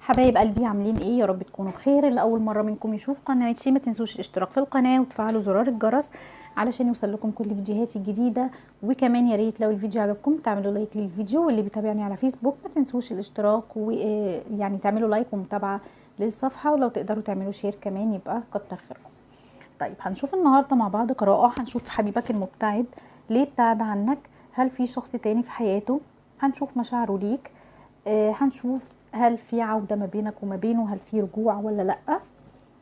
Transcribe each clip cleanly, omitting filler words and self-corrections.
حبايب قلبي عاملين ايه؟ يا رب تكونوا بخير. اللي اول مره منكم يشوف قناتي ما تنسوش الاشتراك في القناه وتفعلوا زرار الجرس علشان يوصل لكم كل فيديوهاتي الجديده. وكمان يا ريت لو الفيديو عجبكم تعملوا لايك للفيديو، واللي بيتابعني على فيسبوك ما تنسوش الاشتراك ويعني تعملوا لايك ومتابعه للصفحه، ولو تقدروا تعملوا شير كمان يبقى كتر خيركم. طيب هنشوف النهارده مع بعض قراءه. هنشوف حبيبك المبتعد ليه ابتعد عنك، هل في شخص تاني في حياته، هنشوف مشاعره ليك، هنشوف هل في عودة ما بينك وما بينه، هل في رجوع ولا لأ.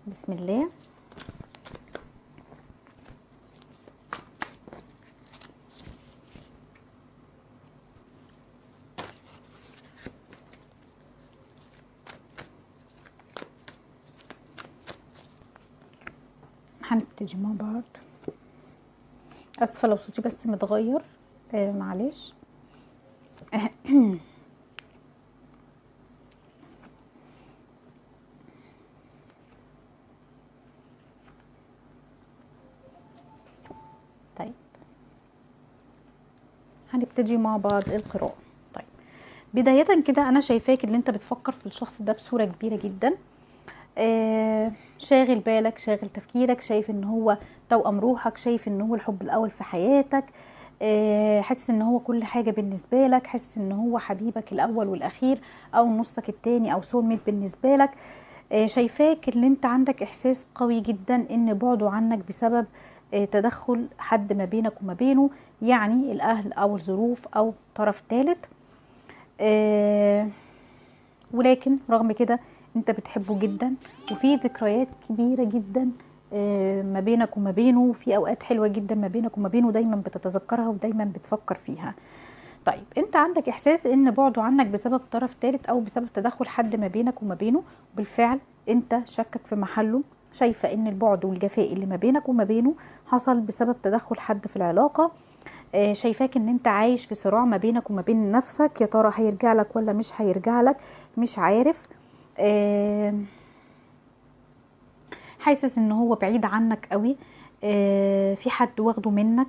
بسم الله. هنبتدي مع بعض. اسفة لو صوتي بس متغير، معلش. طيب هنبتدي مع بعض القراءة. طيب بداية كده انا شايفاك اللي انت بتفكر في الشخص ده بصورة كبيرة جدا، شاغل بالك، شاغل تفكيرك، شايف ان هو توأم روحك، شايف ان هو الحب الاول في حياتك، حاسس ان هو كل حاجة بالنسبة لك، حاسس ان هو حبيبك الاول والاخير او نصك التاني او سول ميت بالنسبة لك. شايفاك اللي انت عندك احساس قوي جدا ان بعده عنك بسبب تدخل حد ما بينك وما بينه، يعني الاهل او الظروف او طرف ثالث. ولكن رغم كده انت بتحبه جدا، وفي ذكريات كبيرة جدا ما بينك وما بينه، وفي اوقات حلوة جدا ما بينك وما بينه دايما بتتذكرها ودايما بتفكر فيها. طيب انت عندك احساس ان بعده عنك بسبب طرف ثالث او بسبب تدخل حد ما بينك وما بينه، وبالفعل انت شكك في محله. شايفة ان البعد والجفاء اللي ما بينك وما بينه حصل بسبب تدخل حد في العلاقة. شايفاك ان انت عايش في صراع ما بينك وما بين نفسك، يا ترى هيرجع لك ولا مش هيرجع لك، مش عارف. حاسس ان هو بعيد عنك قوي، في حد واخده منك،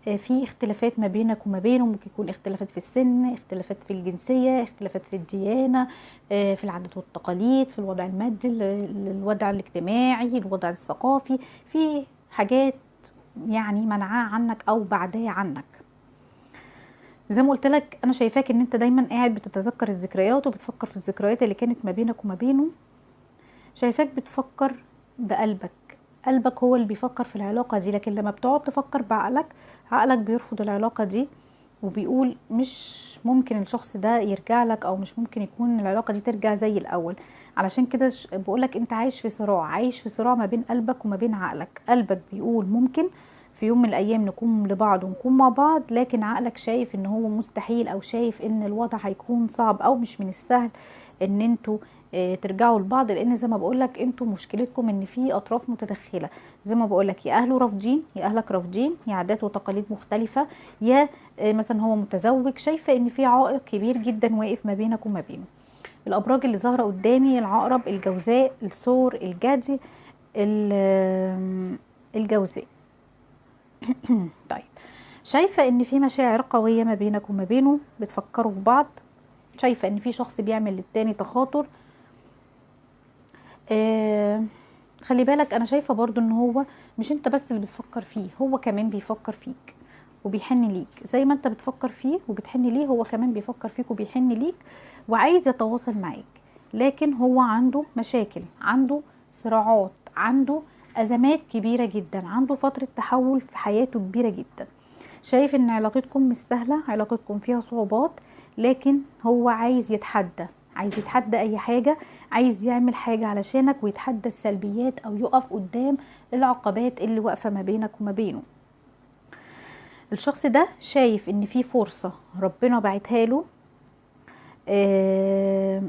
في اختلافات ما بينك وما بينه، ممكن يكون اختلافات في السن، اختلافات في الجنسية، اختلافات في الديانة، في العادات والتقاليد، في الوضع المادي، الوضع الاجتماعي، الوضع الثقافي، في حاجات يعني منعاه عنك او بعداه عنك. زي ما قلت لك انا شايفاك ان انت دايما قاعد بتتذكر الذكريات وبتفكر في الذكريات اللي كانت ما بينك وما بينه. شايفاك بتفكر بقلبك، قلبك هو اللي بيفكر في العلاقة دي، لكن لما بتقعد تفكر بعقلك، عقلك بيرفض العلاقة دي وبيقول مش ممكن الشخص ده يرجع لك، او مش ممكن يكون العلاقة دي ترجع زي الاول. علشان كده بقولك انت عايش في صراع، عايش في صراع ما بين قلبك وما بين عقلك. قلبك بيقول ممكن في يوم من الايام نكون لبعض ونكون مع بعض، لكن عقلك شايف ان هو مستحيل، او شايف ان الوضع هيكون صعب او مش من السهل ان انتوا ترجعوا لبعض. لان زي ما بقولك انتوا مشكلتكم ان في اطراف متدخله. زي ما بقولك يا اهله رافضين، يا اهلك رافضين، يا عادات وتقاليد مختلفه، يا مثلا هو متزوج. شايفه ان في عائق كبير جدا واقف ما بينك وما بينه. الابراج اللي ظاهره قدامي العقرب، الجوزاء، الثور، الجدي، الجوزاء. طيب شايفه ان في مشاعر قويه ما بينك وما بينه، بتفكروا في بعض. شايفه ان في شخص بيعمل للتاني تخاطر. خلي بالك انا شايفه برضو ان هو مش انت بس اللي بتفكر فيه، هو كمان بيفكر فيك وبيحن ليك. زي ما انت بتفكر فيه وبتحن ليه، هو كمان بيفكر فيك وبيحن ليك وعايز يتواصل معاك. لكن هو عنده مشاكل، عنده صراعات، عنده ازمات كبيره جدا، عنده فتره تحول في حياته كبيره جدا. شايف ان علاقتكم مش سهله، علاقتكم فيها صعوبات، لكن هو عايز يتحدى، عايز يتحدى اي حاجه، عايز يعمل حاجه علشانك ويتحدى السلبيات او يقف قدام العقبات اللي واقفه ما بينك وما بينه. الشخص ده شايف ان في فرصه ربنا بعتها له،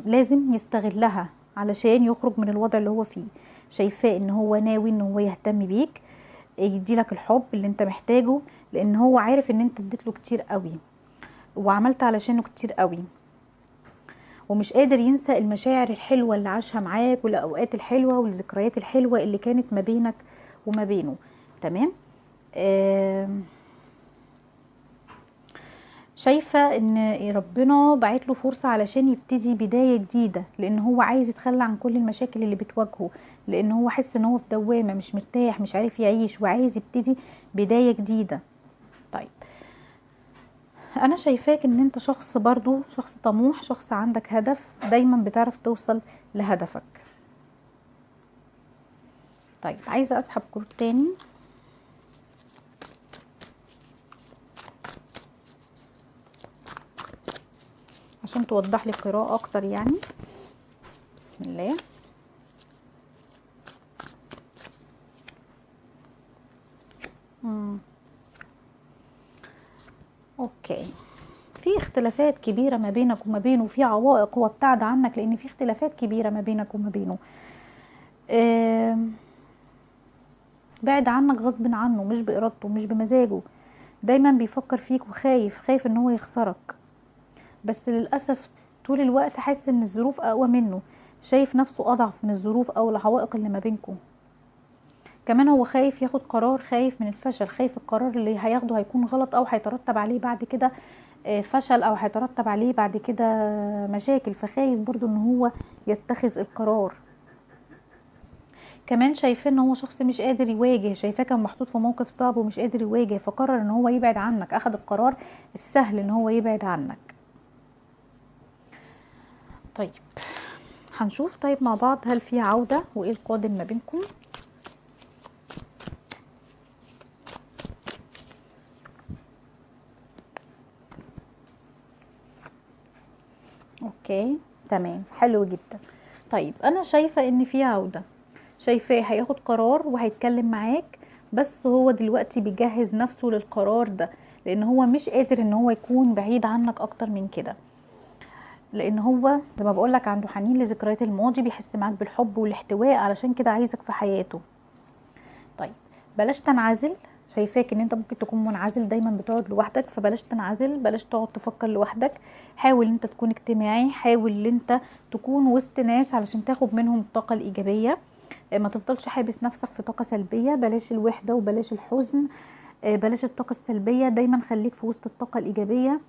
لازم يستغلها علشان يخرج من الوضع اللي هو فيه. شايفاه ان هو ناوي ان هو يهتم بيك، يديلك الحب اللي انت محتاجه، لان هو عارف ان انت اديت له كتير قوي وعملت علشانه كتير قوي، ومش قادر ينسى المشاعر الحلوة اللي عاشها معاك والاوقات الحلوة والذكريات الحلوة اللي كانت ما بينك وما بينه. تمام. شايفة ان ربنا بعت له فرصة علشان يبتدي بداية جديدة، لان هو عايز يتخلى عن كل المشاكل اللي بتواجهه، لان هو حس ان هو في دوامة، مش مرتاح، مش عارف يعيش، وعايز يبتدي بداية جديدة. طيب انا شايفاك ان انت شخص برضو شخص طموح، شخص عندك هدف، دايما بتعرف توصل لهدفك. طيب عايزة اسحب كروت تاني عشان توضح لي القراءة اكتر يعني. بسم الله. اوكي، في اختلافات كبيرة ما بينك وما بينه، في عوائق هو ابتعد عنك لان في اختلافات كبيرة ما بينك وما بينه. بعد عنك غصب عنه، مش بإرادته، مش بمزاجه. دايما بيفكر فيك وخايف ان هو يخسرك، بس للأسف طول الوقت حاسس ان الظروف اقوى منه، شايف نفسه اضعف من الظروف او العوائق اللي ما بينكم. كمان هو خايف ياخد قرار، خايف من الفشل، خايف القرار اللي هياخده هيكون غلط او هيترتب عليه بعد كده فشل، او هيترتب عليه بعد كده مشاكل، فخايف برضو ان هو يتخذ القرار. كمان شايفاه ان هو شخص مش قادر يواجه، شايفاه كان محطوط في موقف صعب ومش قادر يواجه، فقرر ان هو يبعد عنك، اخذ القرار السهل ان هو يبعد عنك. طيب هنشوف طيب مع بعض هل في عودة وايه القادم ما بينكم. اوكي تمام، حلو جدا. طيب انا شايفة ان في عودة، شايفاه هياخد قرار وهيتكلم معاك، بس هو دلوقتي بيجهز نفسه للقرار ده، لان هو مش قادر ان هو يكون بعيد عنك اكتر من كده، لان هو زي ما بقولك عنده حنين لذكريات الماضي، بيحس معاك بالحب والاحتواء، علشان كده عايزك في حياته. طيب بلاش تنعزل، شايفاك ان انت ممكن تكون منعزل، دايما بتقعد لوحدك، فبلاش تنعزل، بلاش تقعد تفكر لوحدك، حاول ان انت تكون اجتماعي، حاول ان انت تكون وسط ناس علشان تاخد منهم الطاقة الايجابية، ما تفضلش حابس نفسك في طاقة سلبية، بلاش الوحدة وبلاش الحزن، بلاش الطاقة السلبية، دايما خليك في وسط الطاقة الايجابية.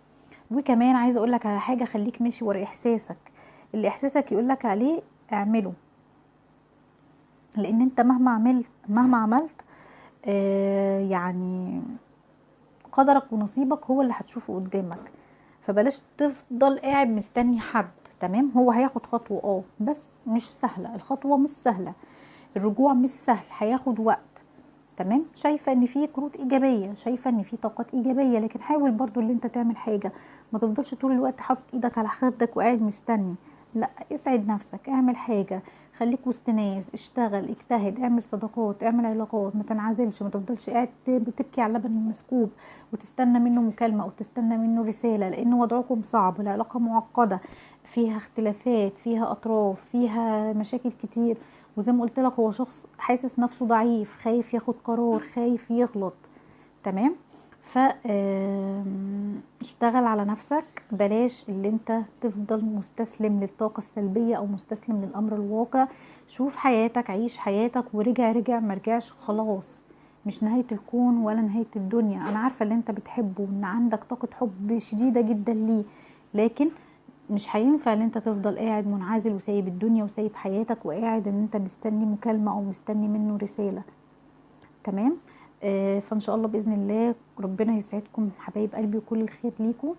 وكمان عايزه اقولك على حاجه، خليك ماشي ورا احساسك، اللي احساسك يقولك عليه اعمله، لان انت مهما عملت يعني قدرك ونصيبك هو اللي هتشوفه قدامك، فبلاش تفضل قاعد مستني حد. تمام، هو هياخد خطوه بس مش سهله، الخطوه مش سهله، الرجوع مش سهل، هياخد وقت. تمام، شايفه ان في كروت ايجابيه، شايفه ان في طاقات ايجابيه، لكن حاول برضو ان انت تعمل حاجه، ما تفضلش طول الوقت حاطط ايدك على خدك وقاعد مستني، لا، اسعد نفسك، اعمل حاجه، خليك وسط ناس، اشتغل، اجتهد، اعمل صداقات، اعمل علاقات، ما تنعزلش، ما تفضلش قاعد بتبكي على اللبن المسكوب وتستنى منه مكالمه او تستنى منه رساله، لان وضعكم صعب، العلاقه معقده، فيها اختلافات، فيها اطراف، فيها مشاكل كتير، وزي ما قلت لك هو شخص حاسس نفسه ضعيف، خايف ياخد قرار، خايف يغلط. تمام، ف اشتغل على نفسك، بلاش اللي انت تفضل مستسلم للطاقة السلبية او مستسلم للامر الواقع، شوف حياتك، عيش حياتك، ورجع مرجعش خلاص، مش نهاية الكون ولا نهاية الدنيا. انا عارفة اللي انت بتحبه وان عندك طاقة حب شديدة جدا ليه، لكن مش هينفع ان انت تفضل قاعد منعزل وسايب الدنيا وسايب حياتك وقاعد ان انت مستني مكالمة او مستني منه رسالة. تمام، فان شاء الله باذن الله ربنا يسعدكم حبايب قلبي وكل الخير ليكم.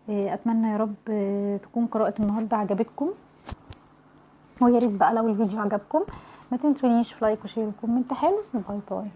اتمنى يا رب تكون قراءة النهاردة عجبتكم، ويا ريت بقى لو الفيديو عجبكم ما تنسونيش في لايك وشير وكومنت حلو. باي باي.